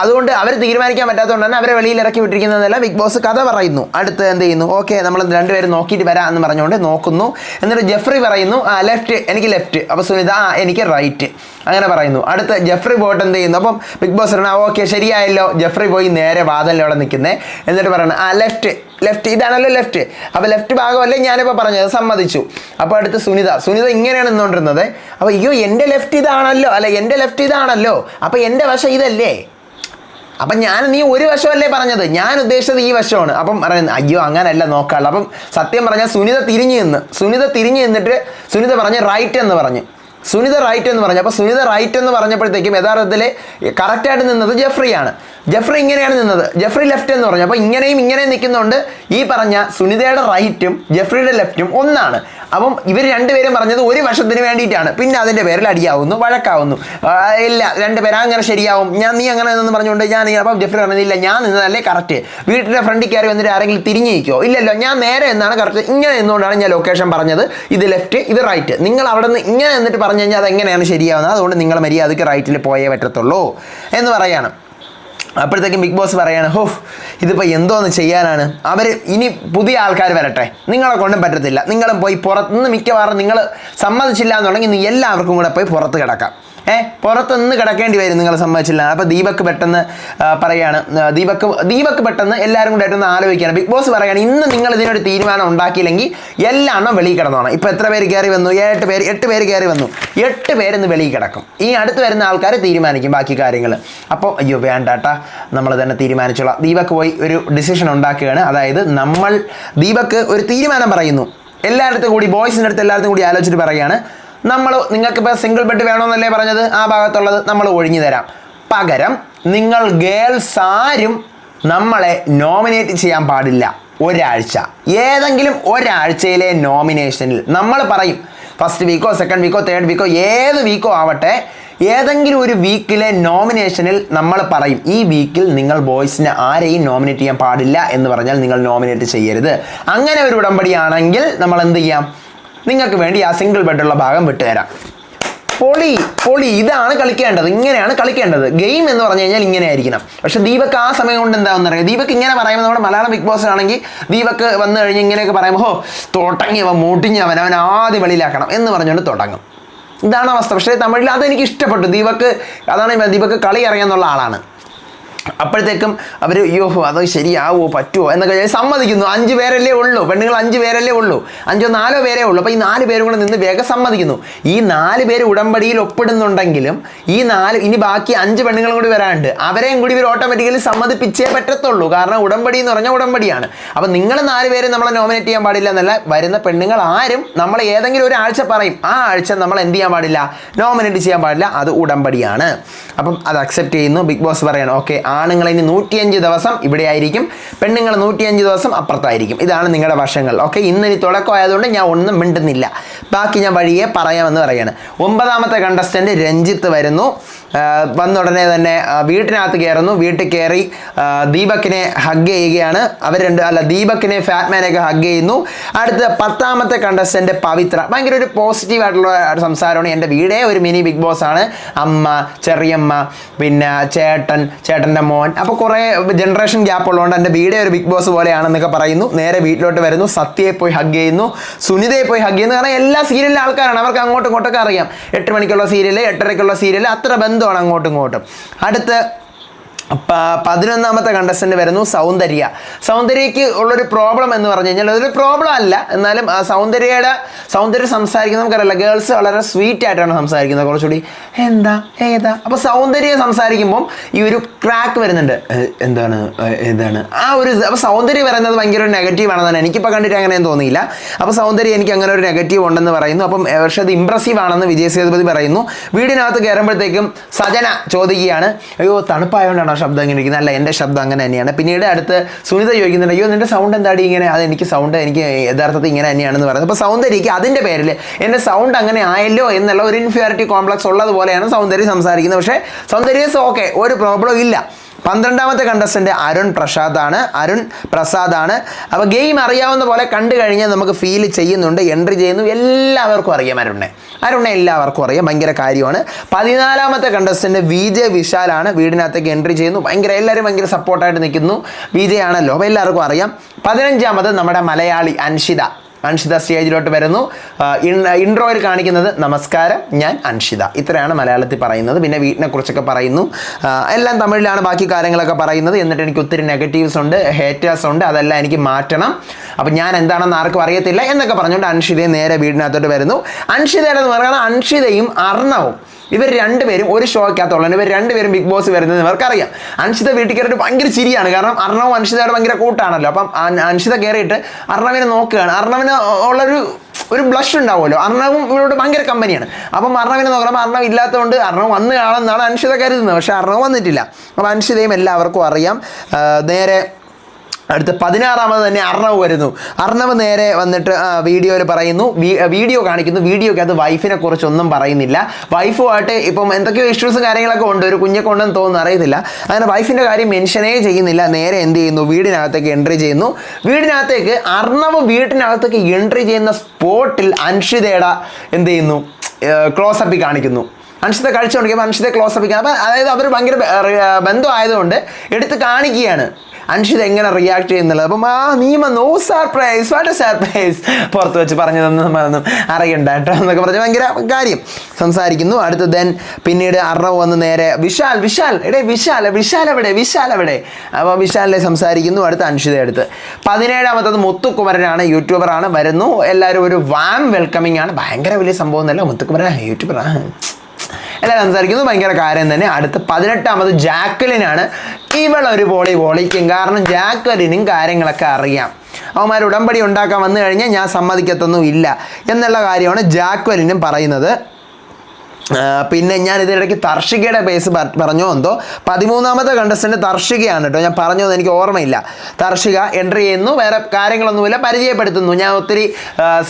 അതുകൊണ്ട് അവർ തീരുമാനിക്കാൻ പറ്റാത്തതുകൊണ്ട് തന്നെ അവരെ വെളിയിൽ ഇറക്കി വിട്ടിരിക്കുന്നതല്ല, ബിഗ് ബോസ് കഥ പറയുന്നു. അടുത്ത് എന്ത് ചെയ്യുന്നു, ഓക്കെ നമ്മൾ 2 പേരും നോക്കിയിട്ട് വരാം എന്ന് പറഞ്ഞുകൊണ്ട് നോക്കുന്നു. എന്നിട്ട് ജഫ്രി പറയുന്നു, ലെഫ്റ്റ്, എനിക്ക് ലെഫ്റ്റ്. അപ്പോൾ സുനിത എനിക്ക് റൈറ്റ്, അങ്ങനെ പറയുന്നു. അടുത്ത് ജഫ്രി പോയിട്ട് എന്ത് ചെയ്യുന്നു, അപ്പം ബിഗ് ബോസ് പറയണം ഓക്കെ ശരിയായല്ലോ. ജഫ്രി പോയി നേരെ വാതിലിനോടെ നിൽക്കുന്നത്, എന്നിട്ട് പറയണം ലെഫ്റ്റ് ഇതാണല്ലോ ലെഫ്റ്റ്, അപ്പോൾ ലെഫ്റ്റ് ഭാഗമല്ലേ ഞാനിപ്പോൾ പറഞ്ഞത്, സമ്മതിച്ചു. അപ്പോൾ അടുത്ത് സുനിത ഇങ്ങനെയാണ് നിന്നുകൊണ്ടിരുന്നത്. അപ്പോൾ അയ്യോ എൻ്റെ ലെഫ്റ്റ് ഇതാണല്ലോ, അപ്പോൾ എൻ്റെ വശം ഇതല്ലേ, അപ്പം നീ ഒരു വശമല്ലേ പറഞ്ഞത്, ഞാൻ ഉദ്ദേശിച്ചത് ഈ വശമാണ്. അപ്പം പറയുന്നത് അയ്യോ അങ്ങനെയല്ല നോക്കാനുള്ളൂ. അപ്പം സത്യം പറഞ്ഞാൽ സുനിത തിരിഞ്ഞ് നിന്നിട്ട് സുനിത പറഞ്ഞ് റൈറ്റ് എന്ന് പറഞ്ഞു. അപ്പോൾ സുനിത റൈറ്റ് എന്ന് പറഞ്ഞപ്പോഴത്തേക്കും യഥാർത്ഥത്തിൽ കറക്റ്റായിട്ട് നിന്നത് ജഫ്രിയാണ്. ജഫ്രി ഇങ്ങനെയാണ് നിന്നത്, ജഫ്രി ലെഫ്റ്റ് എന്ന് പറഞ്ഞു. അപ്പോൾ ഇങ്ങനെയും നിൽക്കുന്നതുകൊണ്ട് ഈ പറഞ്ഞ സുനിതയുടെ റൈറ്റും ജഫ്രിയുടെ ലെഫ്റ്റും ഒന്നാണ്. അപ്പം ഇവർ 2 പേരും പറഞ്ഞത് ഒരു വശത്തിന് വേണ്ടിയിട്ടാണ്. പിന്നെ അതിൻ്റെ പേരിൽ അടിയാവുന്നു, വഴക്കാവുന്നു. ഇല്ല 2 പേരും അങ്ങനെ ശരിയാവും, നീ അങ്ങനെ എന്ന് പറഞ്ഞുകൊണ്ട് അപ്പം ജഫ്രി പറഞ്ഞില്ല, ഞാൻ നിന്നതല്ലേ കറക്റ്റ്, വീട്ടിലെ ഫ്രണ്ടിൽ കയറി വന്നിട്ട് ആരെങ്കിലും തിരിഞ്ഞിരിക്കുമോ, ഇല്ലല്ലോ ഞാൻ നേരെ എന്നാണ് കറക്റ്റ്, ഇങ്ങനെ നിന്നുകൊണ്ടാണ് ഞാൻ ലൊക്കേഷൻ പറഞ്ഞത്, ഇത് ലെഫ്റ്റ് ഇത് റൈറ്റ്, നിങ്ങൾ അവിടെ നിന്ന് ഇങ്ങനെ എന്നിട്ട് പറഞ്ഞു കഴിഞ്ഞാൽ അതെങ്ങനെയാണ് ശരിയാവുന്നത്, അതുകൊണ്ട് നിങ്ങൾ മര്യാദയ്ക്ക് റൈറ്റിൽ പോയേ പറ്റത്തുള്ളൂ എന്ന് പറയാണ്. അപ്പോഴത്തേക്കും ബിഗ് ബോസ് പറയാണ്, ഇതിപ്പോൾ എന്തോന്ന് ചെയ്യാനാണ്, അവർ ഇനി പുതിയ ആൾക്കാർ വരട്ടെ, നിങ്ങളെ കൊണ്ടും പറ്റത്തില്ല, നിങ്ങളും പോയി പുറത്തുനിന്ന് മിക്കവാറും നിങ്ങൾ സമ്മതിച്ചില്ല എന്നുണ്ടെങ്കിൽ എല്ലാവർക്കും കൂടെ പോയി പുറത്ത് കിടക്കാം, പുറത്തുനിന്ന് കിടക്കേണ്ടി വരും നിങ്ങൾ സമ്മതിച്ചില്ല. അപ്പോൾ ദീപക് പെട്ടെന്ന് പറയാണ്, ദീപക് പെട്ടെന്ന് എല്ലാവരും കൂടെ ആയിട്ടൊന്ന് ആലോചിക്കുകയാണ്. ബിഗ് ബോസ് പറയുകയാണ്, ഇന്ന് നിങ്ങൾ ഇതിനൊരു തീരുമാനം ഉണ്ടാക്കിയില്ലെങ്കിൽ എല്ലാം വെളിയിൽ കിടന്നോണം. ഇപ്പോൾ എത്ര പേര് കയറി വന്നു? 8 പേര് കയറി വന്നു. 8 പേരിന്ന് വെളിയിൽ കിടക്കും. ഈ അടുത്ത് വരുന്ന ആൾക്കാർ തീരുമാനിക്കും ബാക്കി കാര്യങ്ങൾ. അപ്പോൾ അയ്യോ വേണ്ടാട്ടാ, നമ്മൾ തന്നെ തീരുമാനിച്ചോളാം. ദീപക് പോയി ഒരു ഡിസിഷൻ ഉണ്ടാക്കുകയാണ്. അതായത് ദീപക് ഒരു തീരുമാനം പറയുന്നു. എല്ലായിടത്തും കൂടി, ബോയ്സിൻ്റെ അടുത്ത് എല്ലായിടത്തും കൂടി ആലോചിച്ചിട്ട് പറയുകയാണ്, നിങ്ങൾക്കിപ്പോൾ സിംഗിൾ ബെഡ് വേണമെന്നല്ലേ പറഞ്ഞത്, ആ ഭാഗത്തുള്ളത് നമ്മൾ ഒഴിഞ്ഞു തരാം. പകരം നിങ്ങൾ ഗേൾസ് ആരും നമ്മളെ നോമിനേറ്റ് ചെയ്യാൻ പാടില്ല. ഒരാഴ്ച, ഏതെങ്കിലും ഒരാഴ്ചയിലെ നോമിനേഷനിൽ നമ്മൾ പറയും. ഫസ്റ്റ് വീക്കോ സെക്കൻഡ് വീക്കോ തേർഡ് വീക്കോ ഏത് വീക്കോ ആവട്ടെ, ഏതെങ്കിലും ഒരു വീക്കിലെ നോമിനേഷനിൽ നമ്മൾ പറയും, ഈ വീക്കിൽ നിങ്ങൾ ബോയ്സിനെ ആരെയും നോമിനേറ്റ് ചെയ്യാൻ പാടില്ല എന്ന് പറഞ്ഞാൽ നിങ്ങൾ നോമിനേറ്റ് ചെയ്യരുത്. അങ്ങനെ ഒരു ഉടമ്പടിയാണെങ്കിൽ നമ്മൾ എന്ത് ചെയ്യാം? നിങ്ങൾക്ക് വേണ്ടി ആ സിംഗിൾ ബെഡുള്ള ഭാഗം വിട്ടുതരാം. പൊളി. ഇതാണ് കളിക്കേണ്ടത്, ഇങ്ങനെയാണ് കളിക്കേണ്ടത്. ഗെയിം എന്ന് പറഞ്ഞു കഴിഞ്ഞാൽ ഇങ്ങനെ ആയിരിക്കണം. പക്ഷെ ദീപക് ആ സമയം കൊണ്ട് എന്താണെന്ന് അറിയാം. ദീപക് ഇങ്ങനെ പറയുമ്പോൾ നമ്മുടെ മലയാളം ബിഗ് ബോസിലാണെങ്കിൽ ദീപക് വന്നു കഴിഞ്ഞ് ഇങ്ങനെയൊക്കെ പറയുമ്പോൾ തുടങ്ങിയവൻ മൂട്ടിഞ്ഞവൻ അവൻ ആദ്യം വെളിയിലാക്കണം എന്ന് പറഞ്ഞുകൊണ്ട് തുടങ്ങും. ഇതാണ് അവസ്ഥ. പക്ഷേ തമിഴിൽ അതെനിക്ക് ഇഷ്ടപ്പെട്ടു. ദീപക് കളി അറിയാന്നുള്ള ആളാണ്. അപ്പോഴത്തേക്കും അവർ അയ്യോ അത് ശരിയാവോ പറ്റുമോ എന്നൊക്കെ സമ്മതിക്കുന്നു. 5 പേരല്ലേ ഉള്ളൂ, പെണ്ണുങ്ങൾ 5 പേരല്ലേ ഉള്ളൂ, 5 4 പേരേ ഉള്ളൂ. അപ്പോൾ ഈ 4 പേരും കൂടെ നിന്ന് വേഗം സമ്മതിക്കുന്നു. ഈ 4 പേര് ഉടമ്പടിയിൽ ഒപ്പിടുന്നുണ്ടെങ്കിലും ഇനി ബാക്കി 5 പെണ്ണുങ്ങളും കൂടി വരാനുണ്ട്. അവരെയും കൂടി ഇവർ ഓട്ടോമാറ്റിക്കലി സമ്മതിപ്പിച്ചേ പറ്റത്തുള്ളൂ. കാരണം ഉടമ്പടി എന്ന് പറഞ്ഞാൽ ഉടമ്പടിയാണ്. അപ്പോൾ നിങ്ങൾ 4 പേര് നമ്മളെ നോമിനേറ്റ് ചെയ്യാൻ പാടില്ല എന്നല്ല, വരുന്ന പെണ്ണുങ്ങൾ ആരും നമ്മൾ ഏതെങ്കിലും ഒരു ആഴ്ച പറയും, ആ ആഴ്ച നമ്മൾ എന്ത് ചെയ്യാൻ പാടില്ല, നോമിനേറ്റ് ചെയ്യാൻ പാടില്ല. അത് ഉടമ്പടിയാണ്. അപ്പം അത് അക്സെപ്റ്റ് ചെയ്യുന്നു. ബിഗ് ബോസ് പറയണം, ഓക്കെ, ആണുങ്ങൾ ഇനി 105 ദിവസം ഇവിടെ ആയിരിക്കും, പെണ്ണുങ്ങൾ 105 ദിവസം അപ്പുറത്തായിരിക്കും. ഇതാണ് നിങ്ങളുടെ വർഷങ്ങൾ. ഓക്കെ, ഇന്നിനി തുടക്കമായതുകൊണ്ട് ഞാൻ ഒന്നും മിണ്ടുന്നില്ല, ബാക്കി ഞാൻ വഴിയെ പറയാമെന്ന് പറയാണ്. 9ാമത്തെ കണ്ടസ്റ്റന്റ് രഞ്ജിത്ത് വരുന്നു. വന്ന ഉടനെ തന്നെ വീട്ടിനകത്ത് കയറുന്നു. വീട്ടിൽ കയറി ദീപക്കിനെ ഹഗ് ചെയ്യുകയാണ്. ദീപക്കിനെ ഫാറ്റ്മാനെയൊക്കെ ഹഗ് ചെയ്യുന്നു. അടുത്ത 10ാമത്തെ കണ്ടസ്റ്റന്റ് പവിത്ര. ഭയങ്കര ഒരു പോസിറ്റീവ് ആയിട്ടുള്ള സംസാരമാണ്. എൻ്റെ വീടേ ഒരു മിനി ബിഗ് ബോസ് ആണ്. അമ്മ, ചെറിയമ്മ, പിന്നെ ചേട്ടൻ്റെ മോൻ. അപ്പോൾ കുറേ ജനറേഷൻ ഗ്യാപ്പ് ഉള്ളതുകൊണ്ട് എൻ്റെ വീടേ ഒരു ബിഗ് ബോസ് പോലെയാണെന്നൊക്കെ പറയുന്നു. നേരെ വീട്ടിലോട്ട് വരുന്നു. സത്യയെ പോയി ഹഗ് ചെയ്യുന്നു, സുനിതയെ പോയി ഹഗ് ചെയ്യുന്നു. കാരണം എല്ലാ സീരിയലിലെ ആൾക്കാരാണ്, അവർക്ക് അങ്ങോട്ടും ഇങ്ങോട്ടൊക്കെ അറിയാം. 8 മണിക്കുള്ള സീരിയൽ, 8:30ക്കുള്ള സീരിയൽ, അത്ര ബന്ധമാണ് അങ്ങോട്ടും ഇങ്ങോട്ടും. അടുത്ത് 11ാമത്തെ കണ്ടസ്റ്റന്റ് വരുന്നു സൗന്ദര്യക്ക് ഉള്ളൊരു പ്രോബ്ലം എന്ന് പറഞ്ഞു കഴിഞ്ഞാൽ അതൊരു പ്രോബ്ലം അല്ല, എന്നാലും സൗന്ദര്യം സംസാരിക്കുന്ന നമുക്കറിയില്ല, ഗേൾസ് വളരെ സ്വീറ്റ് ആയിട്ടാണ് സംസാരിക്കുന്നത്, കുറച്ചുകൂടി ഏതാ. അപ്പോൾ സൗന്ദര്യം സംസാരിക്കുമ്പം ഈ ഒരു ക്രാക്ക് വരുന്നുണ്ട്, എന്താണ് ആ ഒരു. അപ്പോൾ സൗന്ദര്യം പറയുന്നത് ഭയങ്കര ഒരു നെഗറ്റീവ് ആണെന്നാണ് എനിക്കിപ്പോൾ കണ്ടിട്ട് അങ്ങനെയൊന്നും തോന്നിയില്ല. അപ്പോൾ സൗന്ദര്യം എനിക്ക് അങ്ങനെ ഒരു നെഗറ്റീവ് ഉണ്ടെന്ന് പറയുന്നു. അപ്പം പക്ഷേ അത് ഇംപ്രസീവ് ആണെന്ന് വിജയ് സേതുപതി പറയുന്നു. വീടിനകത്ത് കയറുമ്പോഴത്തേക്കും സജന ചോദിക്കുകയാണ്, അയ്യോ തണുപ്പായതുകൊണ്ടാണ് ശബ്ദം ഇങ്ങനെ ഇരിക്കുന്നത്. അല്ല, എൻ്റെ ശബ്ദം അങ്ങനെ തന്നെയാണ്. പിന്നീട് അടുത്ത് സുനിത ചോദിക്കുന്നുണ്ട്, അയ്യോ നിൻ്റെ സൗണ്ട് എന്താടി ഇങ്ങനെ? അതെനിക്ക് സൗണ്ട് എനിക്ക് യഥാർത്ഥത്തിൽ ഇങ്ങനെ തന്നെയാണെന്ന് പറയുന്നത്. അപ്പോൾ സൗന്ദര്യക്ക് അതിൻ്റെ പേരിൽ എൻ്റെ സൗണ്ട് അങ്ങനെ ആയല്ലോ എന്നുള്ള ഒരു ഇൻഫീരിയോറിറ്റി കോംപ്ലക്സ് ഉള്ളതുപോലെയാണ് സൗന്ദര്യം സംസാരിക്കുന്നത്. പക്ഷേ സൗന്ദര്യം ഓക്കെ, ഒരു പ്രോബ്ലം ഇല്ല. 12ാമത്തെ കണ്ടസ്റ്റന്റ് അരുൺ പ്രസാദാണ്. അപ്പോൾ ഗെയിം അറിയാവുന്ന പോലെ കണ്ടു കഴിഞ്ഞാൽ നമുക്ക് ഫീൽ ചെയ്യുന്നുണ്ട്, എൻട്രി ചെയ്യുന്നു. എല്ലാവർക്കും അറിയാം അരുണെ എല്ലാവർക്കും അറിയാം, ഭയങ്കര കാര്യമാണ്. 14ാമത്തെ കണ്ടസ്റ്റന്റ് വിജയ് വിശാലാണ്. വീടിനകത്തേക്ക് എൻട്രി ചെയ്യുന്നു. എല്ലാവരും ഭയങ്കര സപ്പോർട്ടായിട്ട് നിൽക്കുന്നു. വിജയ് ആണല്ലോ, അപ്പോൾ എല്ലാവർക്കും അറിയാം. 15ാമത് നമ്മുടെ മലയാളി അൻഷിത സ്റ്റേജിലോട്ട് വരുന്നു. ഇൻട്രോയിൽ കാണിക്കുന്നത് നമസ്കാരം, ഞാൻ അൻഷിത. ഇത്രയാണ് മലയാളത്തിൽ പറയുന്നത്. പിന്നെ വീട്ടിനെ കുറിച്ചൊക്കെ പറയുന്നു. എല്ലാം തമിഴിലാണ് ബാക്കി കാര്യങ്ങളൊക്കെ പറയുന്നത്. എന്നിട്ട് എനിക്ക് ഒത്തിരി നെഗറ്റീവ്സ് ഉണ്ട്, ഹേറ്റേഴ്സ് ഉണ്ട്, അതെല്ലാം എനിക്ക് മാറ്റണം. അപ്പം ഞാൻ എന്താണെന്ന് ആർക്കും അറിയത്തില്ല എന്നൊക്കെ പറഞ്ഞുകൊണ്ട് അൻഷിതയെ നേരെ വീടിനകത്തോട്ട് വരുന്നു. അൻഷിതയുടെ പറയുന്നത് അൻഷിതയും അർണവും ഇവർ രണ്ടുപേരും ഒരു ഷോയ്ക്കകത്തുള്ളൂ. ഇവർ രണ്ടുപേരും ബിഗ് ബോസ് വരുന്നത് ഇവർക്കറിയാം. അൻഷിത വീട്ടിൽ കയറിയിട്ട് ഭയങ്കര ചിരിയാണ്. കാരണം അർണവും അൻഷിതയുടെ ഭയങ്കര കൂട്ടാണല്ലോ. അപ്പം അൻഷിത കയറിയിട്ട് അർണവിനെ നോക്കുകയാണ്. അർണവിന് ഒരു ബ്ലഷ് ഉണ്ടാവുമല്ലോ. അർണവും ഇവരോട് ഭയങ്കര കമ്പനിയാണ്. അപ്പം അർണവിനെ നോക്കണം. അർണവ് ഇല്ലാത്തതുകൊണ്ട് അർണവ് വന്ന് കാണുന്നതാണ് അൻഷിത കരുതുന്നത്. പക്ഷേ അർണവ് വന്നിട്ടില്ല. അപ്പം അൻഷിതയും എല്ലാവർക്കും അറിയാം. നേരെ അടുത്ത് 16ാമത് തന്നെ അർണവ് വരുന്നു. അർണവ് നേരെ വന്നിട്ട് വീഡിയോയിൽ പറയുന്നു, വീഡിയോ കാണിക്കുന്നു. വീഡിയോക്കകത്ത് വൈഫിനെ കുറിച്ചൊന്നും പറയുന്നില്ല. വൈഫുമായിട്ട് ഇപ്പം എന്തൊക്കെയോ ഇഷ്യൂസും കാര്യങ്ങളൊക്കെ ഉണ്ട്, ഒരു കുഞ്ഞൊക്കെ ഉണ്ടെന്ന് തോന്നുന്നു, അറിയത്തില്ല. അങ്ങനെ വൈഫിൻ്റെ കാര്യം മെൻഷനേ ചെയ്യുന്നില്ല. നേരെ എന്ത് ചെയ്യുന്നു, വീടിനകത്തേക്ക് എൻട്രി ചെയ്യുന്നു. അർണവ് വീട്ടിനകത്തേക്ക് എൻട്രി ചെയ്യുന്ന സ്പോട്ടിൽ അൻഷിതയുടെ എന്ത് ചെയ്യുന്നു, ക്ലോസപ്പിൽ കാണിക്കുന്നു. അൻഷിത കഴിച്ചുകൊണ്ടിരിക്കുമ്പോൾ അൻഷിത ക്ലോസപ്പിൽ. അപ്പോൾ അതായത് അവർ ഭയങ്കര ബന്ധമായതുകൊണ്ട് എടുത്ത് കാണിക്കുകയാണ്. അൻഷിത എങ്ങനെ റിയാക്ട് ചെയ്യുന്നുള്ളത്. അപ്പം നീമ no surprise, what a surprise, പുറത്ത് വെച്ച് പറഞ്ഞതൊന്നും അറിയണ്ട കേട്ടോ എന്നൊക്കെ പറഞ്ഞ് ഭയങ്കര കാര്യം സംസാരിക്കുന്നു. അടുത്ത് ദെൻ പിന്നീട് അർണവ് വന്ന് നേരെ വിശാൽ എവിടെ. അപ്പോൾ വിശാലിനെ സംസാരിക്കുന്നു. അടുത്ത് അൻഷിത അടുത്ത് 17ാമത്തത് മുത്തുക്കുമരനാണ്, യൂട്യൂബറാണ്, വരുന്നു. എല്ലാവരും ഒരു വാം വെൽക്കമിങ് ആണ്. ഭയങ്കര വലിയ സംഭവം എന്നല്ല, മുത്തുക്കുമരൻ യൂട്യൂബറാണ്, എല്ലാവരും സംസാരിക്കുന്നു, ഭയങ്കര കാര്യം തന്നെ. അടുത്ത് 18ാമത് ജാക്വലിനാണ്. ഇവളൊരു പൊളിക്കും, കാരണം ജാക്വലിനും കാര്യങ്ങളൊക്കെ അറിയാം. അവന്മാർ ഉടമ്പടി ഉണ്ടാക്കാൻ വന്നു കഴിഞ്ഞാൽ ഞാൻ സമ്മതിക്കത്തൊന്നും ഇല്ല എന്നുള്ള കാര്യമാണ് ജാക്വലിനും പറയുന്നത്. പിന്നെ ഞാൻ ഇതിനിടയ്ക്ക് തർഷികയുടെ പേസ് പറഞ്ഞോ എന്തോ. 13ാമത്തെ കണ്ടസ്റ്റന്റ് തർഷികയാണ് കേട്ടോ, ഞാൻ പറഞ്ഞത് എനിക്ക് ഓർമ്മയില്ല. തർഷിക എൻട്രി ചെയ്യുന്നു, വേറെ കാര്യങ്ങളൊന്നുമില്ല, പരിചയപ്പെടുത്തുന്നു. ഞാൻ ഒത്തിരി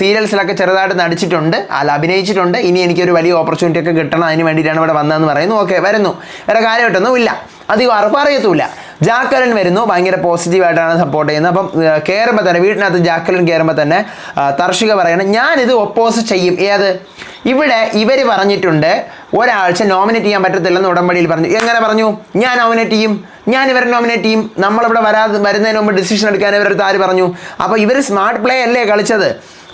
സീരിയൽസിലൊക്കെ ചെറുതായിട്ട് നടിച്ചിട്ടുണ്ട്, അഭിനയിച്ചിട്ടുണ്ട്, ഇനി എനിക്കൊരു വലിയ ഓപ്പർച്യൂണിറ്റി ഒക്കെ കിട്ടണം, അതിന് വേണ്ടിയിട്ടാണ് ഇവിടെ വന്നതെന്ന് പറയുന്നു. ഓക്കെ, വരുന്നു, വേറെ കാര്യമായിട്ടൊന്നും ഇല്ല, അധികം അറിയത്തുമില്ല. ജാക്വലിൻ വരുന്നു, ഭയങ്കര പോസിറ്റീവായിട്ടാണ് സപ്പോർട്ട് ചെയ്യുന്നത്. അപ്പം കയറുമ്പോൾ തന്നെ, വീട്ടിനകത്ത് ജാക്വലിൻ കയറുമ്പോൾ തന്നെ തർഷിക പറയണം, ഞാനിത് ഒപ്പോസ് ചെയ്യും. ഏത്? ഇവിടെ ഇവർ പറഞ്ഞിട്ടുണ്ട് ഒരാഴ്ച നോമിനേറ്റ് ചെയ്യാൻ പറ്റത്തില്ലെന്ന് ഉടമ്പടിയിൽ പറഞ്ഞു. എങ്ങനെ പറഞ്ഞു? ഞാൻ നോമിനേറ്റ് ചെയ്യും, ഞാൻ ഇവരെ നോമിനേറ്റ് ചെയ്യും. നമ്മളിവിടെ വരുന്നതിന് മുമ്പ് ഡിസിഷൻ എടുക്കാൻ ഇവരടുത്ത് ആര് പറഞ്ഞു? അപ്പോൾ ഇവർ സ്മാർട്ട് പ്ലേ അല്ലേ കളിച്ചത്.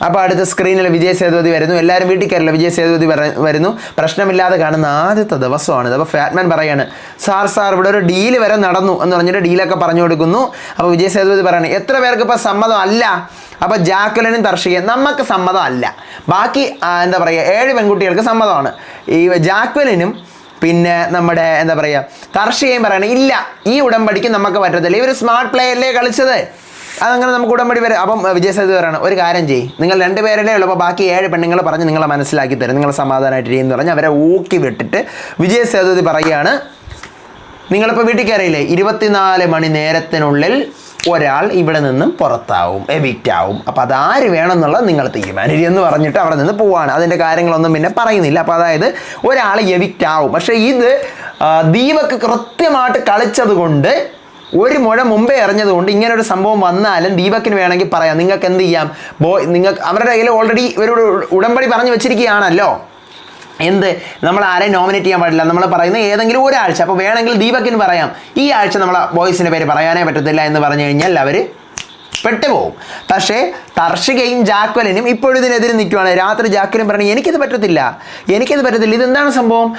അപ്പോൾ അടുത്ത സ്ക്രീനിൽ വിജയ് സേതുപതി വരുന്നു. എല്ലാവരും വീട്ടിൽ കയറില്ല, വിജയ് സേതുപതി വരുന്നു. പ്രശ്നമില്ലാതെ കാണുന്ന ആദ്യത്തെ ദിവസമാണിത്. അപ്പോൾ ഫാറ്റ്മാൻ പറയാണ്, സാർ ഇവിടെ ഒരു ഡീല് വരെ നടന്നു എന്ന് പറഞ്ഞിട്ട് ഡീലൊക്കെ പറഞ്ഞു കൊടുക്കുന്നു. അപ്പോൾ വിജയ് സേതുപതി പറയണേ, എത്ര പേർക്ക് ഇപ്പോൾ സമ്മതം അല്ല? അപ്പോൾ ജാക്വലിനും തർഷികയും നമുക്ക് സമ്മതം അല്ല. ബാക്കി എന്താ പറയുക 7 പെൺകുട്ടികൾക്ക് സമ്മതമാണ്. ഈ ജാക്വലിനും പിന്നെ നമ്മുടെ എന്താ പറയുക തർഷികയും പറയണേ, ഇല്ല ഈ ഉടമ്പടിക്ക് നമുക്ക് പറ്റത്തില്ല, ഇവർ സ്മാർട്ട് പ്ലേ അല്ലേ കളിച്ചത്, അതങ്ങനെ നമുക്ക് ഉടമ്പടി വരെ. അപ്പം വിജയ് സേതു പറയണം, ഒരു കാര്യം ചെയ്യും, നിങ്ങൾ 2 പേരല്ലേ ഉള്ളൂ, അപ്പോൾ ബാക്കി 7 പെണ്ണുങ്ങൾ പറഞ്ഞ് നിങ്ങളെ മനസ്സിലാക്കി തരും, നിങ്ങൾ സമാധാനമായിട്ട് ചെയ്യുമെന്ന് പറഞ്ഞ് അവരെ ഊക്കി വിട്ടിട്ട് വിജയ് സേതുപതി പറയുകയാണ്, നിങ്ങളിപ്പോൾ വീട്ടിൽ കയറിയില്ലേ, 24 മണി നേരത്തിനുള്ളിൽ ഒരാൾ ഇവിടെ നിന്നും പുറത്താവും, എവിക്റ്റ് ആവും. അപ്പോൾ അതാര് വേണമെന്നുള്ളത് നിങ്ങൾ തീരുമാനിക്കും എന്ന് പറഞ്ഞിട്ട് അവിടെ നിന്ന് പോവാണ്. അതിൻ്റെ കാര്യങ്ങളൊന്നും പിന്നെ പറയുന്നില്ല. അപ്പോൾ അതായത് ഒരാൾ എവിക്റ്റ് ആവും. പക്ഷേ ഇത് ദീപക് കൃത്യമായിട്ട് കളിച്ചത് കൊണ്ട്, ഒരു മുഴ മുമ്പേ എറിഞ്ഞതുകൊണ്ട് ഇങ്ങനെ ഒരു സംഭവം വന്നാലും ദീപക്കിന് വേണമെങ്കിൽ പറയാം, നിങ്ങൾക്ക് എന്ത് ചെയ്യാം, നിങ്ങൾക്ക് അവരുടെ കയ്യിൽ ഓൾറെഡി ഒരു ഉടമ്പടി പറഞ്ഞു വെച്ചിരിക്കുകയാണല്ലോ. എന്ത്, നമ്മൾ ആരെയും നോമിനേറ്റ് ചെയ്യാൻ പാടില്ല, നമ്മൾ പറയുന്ന ഏതെങ്കിലും ഒരാഴ്ച. അപ്പോൾ വേണമെങ്കിൽ ദീപക്കിന് പറയാം, ഈ ആഴ്ച നമ്മളെ ബോയ്സിൻ്റെ പേര് പറയാനേ പറ്റത്തില്ല എന്ന് പറഞ്ഞു കഴിഞ്ഞാൽ അവർ പെട്ടുപോകും. പക്ഷേ തർഷികയും ജാക്വലിനും ഇപ്പോഴും ഇതിനെതിരെ നിൽക്കുവാണ്. രാത്രി ജാക്വലിൻ പറഞ്ഞു, എനിക്കിത് പറ്റത്തില്ല, ഇതെന്താണ് സംഭവം,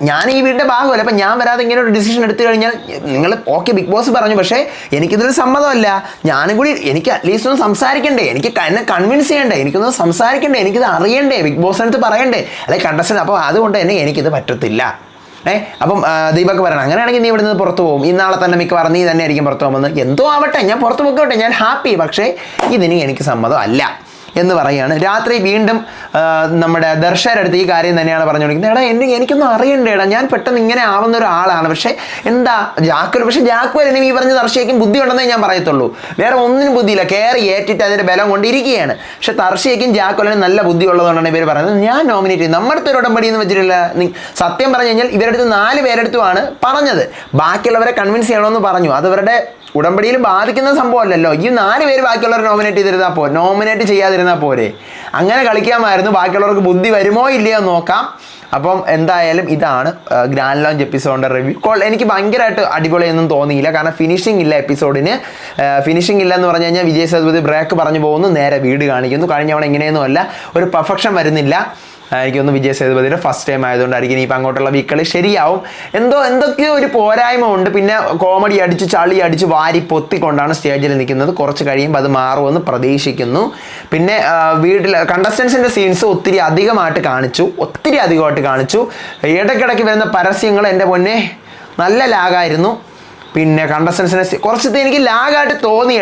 ഞാൻ ഈ വീടിൻ്റെ ഭാഗമല്ല, അപ്പം ഞാൻ വരാതെ ഇങ്ങനെ ഒരു ഡിസിഷൻ എടുത്തു കഴിഞ്ഞാൽ നിങ്ങൾ ഓക്കെ ബിഗ് ബോസ് പറഞ്ഞു, പക്ഷേ എനിക്കിതൊരു സമ്മതമല്ല, ഞാനും കൂടി എനിക്ക് അറ്റ്ലീസ്റ്റ് ഒന്ന് സംസാരിക്കണ്ടേ, എനിക്ക് എന്നെ കൺവിൻസ് ചെയ്യണ്ടേ, എനിക്കൊന്ന് സംസാരിക്കണ്ടേ, എനിക്കിത് അറിയണ്ടേ, ബിഗ് ബോസിനടുത്ത് പറയണ്ടേ, അല്ലെങ്കിൽ കണ്ടസ്റ്റന്റ്. അപ്പോൾ അതുകൊണ്ട് തന്നെ എനിക്കിത് പറ്റത്തില്ല. അപ്പം ദീപക് പറയണം, അങ്ങനെയാണെങ്കിൽ നീ ഇവിടെ നിന്ന് പുറത്തു പോകും, ഇന്നാളെ തന്നെ മിക്കവാറും നീ തന്നെ ആയിരിക്കും പുറത്തു പോകുന്നത്, എന്തോ ആവട്ടെ, ഞാൻ പുറത്ത് പോയിക്കോട്ടെ, ഞാൻ ഹാപ്പി, പക്ഷേ ഇതിന് എനിക്ക് സമ്മതം അല്ല എന്ന് പറയുകയാണ്. രാത്രി വീണ്ടും നമ്മുടെ ദർശകരടുത്ത് ഈ കാര്യം തന്നെയാണ് പറഞ്ഞുകൊണ്ടിരിക്കുന്നത്. എനിക്കൊന്നും അറിയണ്ടേടാ, ഞാൻ പെട്ടെന്ന് ഇങ്ങനെ ആവുന്ന ഒരാളാണ്, പക്ഷേ എന്താ ജാക്വലിനും ഈ പറഞ്ഞ തർശയ്ക്കും ബുദ്ധി ഉണ്ടെന്നേ ഞാൻ പറയത്തുള്ളൂ, വേറെ ഒന്നിനും ബുദ്ധിയില്ല, കയറി ഏറ്റിട്ട് അതിൻ്റെ ബലം കൊണ്ടിരിക്കുകയാണ്. പക്ഷെ തർശയ്ക്കും ജാക്വലിനും നല്ല ബുദ്ധി ഉള്ളതുകൊണ്ടാണ് ഇവർ പറയുന്നത് ഞാൻ നോമിനേറ്റ് ചെയ്യും. നമ്മുടെ ഒരു ഉടമ്പടി എന്ന് വെച്ചിട്ടില്ല. സത്യം പറഞ്ഞു കഴിഞ്ഞാൽ ഇവരടുത്ത് 4 പേരെടുത്തുമാണ് പറഞ്ഞത്, ബാക്കിയുള്ളവരെ കൺവിൻസ് ചെയ്യണമെന്ന് പറഞ്ഞു. അത് ഇവരുടെ ഉടമ്പടിയിൽ ബാധിക്കുന്ന സംഭവമല്ലല്ലോ. ഈ 4 പേര് ബാക്കിയുള്ളവരെ നോമിനേറ്റ് ചെയ്യാതിരുന്നാൽ പോരെ, അങ്ങനെ കളിക്കാമായിരുന്നു. ബാക്കിയുള്ളവർക്ക് ബുദ്ധി വരുമോ ഇല്ലയോ നോക്കാം. അപ്പം എന്തായാലും ഇതാണ് ഗ്രാൻഡ് ലോഞ്ച് എപ്പിസോഡിൻ്റെ റിവ്യൂ. എനിക്ക് ഭയങ്കരമായിട്ട് അടിപൊളിയൊന്നും തോന്നിയില്ല, കാരണം ഫിനിഷിംഗ് ഇല്ല എപ്പിസോഡിന്. ഫിനിഷിംഗ് ഇല്ല എന്ന് പറഞ്ഞു കഴിഞ്ഞാൽ വിജയ് സേതുപതി ബ്രേക്ക് പറഞ്ഞു പോകുന്നു, നേരെ വീട് കാണിക്കുന്നു. കഴിഞ്ഞ തവണ ഇങ്ങനെയൊന്നും അല്ല, ഒരു പെർഫെക്ഷൻ വരുന്നില്ല. എനിക്കൊന്ന് വിജയ് സേതുപതിയുടെ ഫസ്റ്റ് ടൈം ആയതുകൊണ്ടായിരിക്കും ഇനിയിപ്പോൾ അങ്ങോട്ടുള്ള വീക്കുകളിൽ ശരിയാവും. എന്തൊക്കെയോ ഒരു പോരായ്മ ഉണ്ട്. പിന്നെ കോമഡി അടിച്ച് ചളി അടിച്ച് വാരി പൊത്തിക്കൊണ്ടാണ് സ്റ്റേജിൽ നിൽക്കുന്നത്. കുറച്ച് കഴിയുമ്പോൾ അത് മാറുമെന്ന് പ്രതീക്ഷിക്കുന്നു. പിന്നെ വീട്ടിൽ കണ്ടസ്റ്റൻസിൻ്റെ സീൻസ് ഒത്തിരി അധികമായിട്ട് കാണിച്ചു. ഇടയ്ക്കിടയ്ക്ക് വരുന്ന പരസ്യങ്ങൾ എൻ്റെ പൊന്നെ നല്ല ലാഗായിരുന്നു. പിന്നെ കണ്ടസ്റ്റൻസിനെ കുറച്ചത്തെ എനിക്ക് ലാഗായിട്ട് തോന്നി.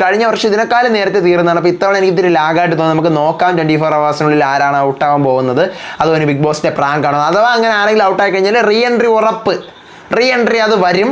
കഴിഞ്ഞ വർഷം ഇതിനേക്കാളും നേരത്തെ തീർന്നതാണ്. അപ്പോൾ ഇത്തവണ എനിക്ക് ഇത്തിരി ലാഗായിട്ട് തോന്നി. നമുക്ക് നോക്കാം 24 hours ആരാണ് ഔട്ടാകാൻ പോകുന്നത്. അതുപോലെ ബിഗ് ബോസിൻ്റെ പ്രാങ്ക് ആണോ, അഥവാ അങ്ങനെ ആരെങ്കിലും ഔട്ടായി കഴിഞ്ഞാൽ റീ എൻട്രി അത് വരും.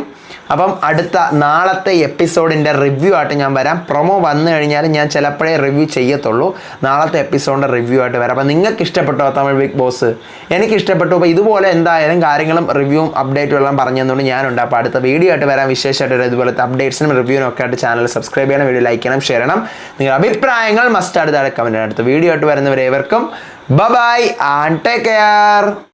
അപ്പം അടുത്ത നാളത്തെ എപ്പിസോഡിൻ്റെ റിവ്യൂ ആയിട്ട് ഞാൻ വരാം. പ്രൊമോ വന്നു കഴിഞ്ഞാൽ ഞാൻ ചിലപ്പോഴേ റിവ്യൂ ചെയ്യത്തുള്ളൂ. നാളത്തെ എപ്പിസോഡിൻ്റെ റിവ്യൂ ആയിട്ട് വരാം. അപ്പം നിങ്ങൾക്ക് ഇഷ്ടപ്പെട്ടോ തമിഴ് ബിഗ് ബോസ്? എനിക്ക് ഇഷ്ടപ്പെട്ടു. അപ്പോൾ ഇതുപോലെ എന്തായാലും കാര്യങ്ങളും റിവ്യൂവും അപ്ഡേറ്റും എല്ലാം പറഞ്ഞു തന്നുകൊണ്ട് ഞാനുണ്ട്. അപ്പോൾ അടുത്ത വീഡിയോ ആയിട്ട് വരാം. വിശേഷമായിട്ട് ഇതുപോലത്തെ അപ്ഡേറ്റ്സിനും റിവ്യൂവിനും ഒക്കെ ആയിട്ട് ചാനൽ സബ്സ്ക്രൈബ് ചെയ്യണം, വീഡിയോ ലൈക്ക് ചെയ്യണം, ഷെയർ ചെയ്യണം. നിങ്ങളുടെ അഭിപ്രായങ്ങൾ മസ്റ്റ് അടുത്ത കമൻറ്റ്. അടുത്ത വീഡിയോ ആയിട്ട് വരുന്നവരെ ഏവർക്കും ബൈ ആൻഡ് ടേക്ക് കെയർ.